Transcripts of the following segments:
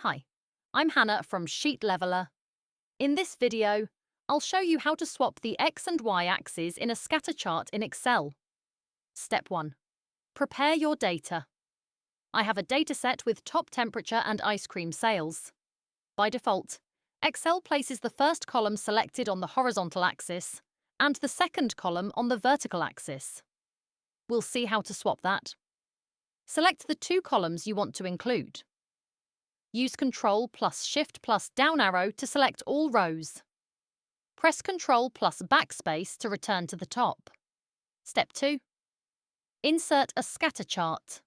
Hi, I'm Hannah from Sheet Leveler. In this video, I'll show you how to swap the X and Y axes in a scatter chart in Excel. Step 1. Prepare your data. I have a dataset with top temperature and ice cream sales. By default, Excel places the first column selected on the horizontal axis and the second column on the vertical axis. We'll see how to swap that. Select the two columns you want to include. Use Ctrl plus Shift plus down arrow to select all rows. Press Ctrl plus backspace to return to the top. Step 2. Insert a scatter chart.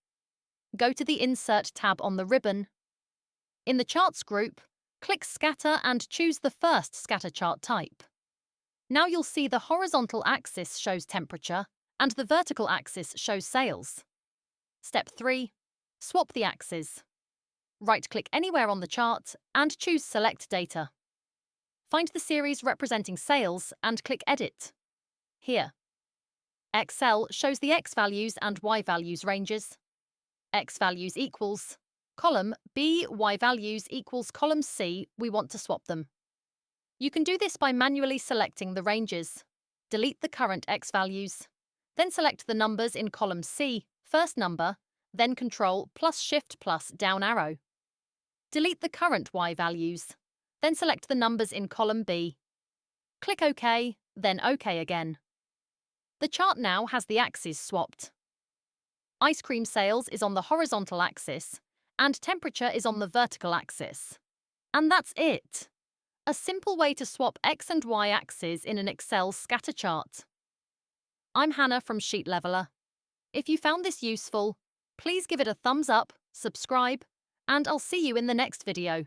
Go to the Insert tab on the ribbon. In the Charts group, click Scatter and choose the first scatter chart type. Now you'll see the horizontal axis shows temperature and the vertical axis shows sales. Step 3. Swap the axes. Right-click anywhere on the chart and choose Select Data. Find the series representing sales and click Edit. Here. Excel shows the X values and Y values ranges. X values equals column B, Y values equals column C, we want to swap them. You can do this by manually selecting the ranges. Delete the current X values. Then select the numbers in column C, first number, then Ctrl plus Shift plus down arrow. Delete the current Y values, then select the numbers in column B. Click OK, then OK again. The chart now has the axes swapped. Ice cream sales is on the horizontal axis, and temperature is on the vertical axis. And that's it. A simple way to swap X and Y axes in an Excel scatter chart. I'm Hannah from Sheet Leveler. If you found this useful, please give it a thumbs up, subscribe, and I'll see you in the next video.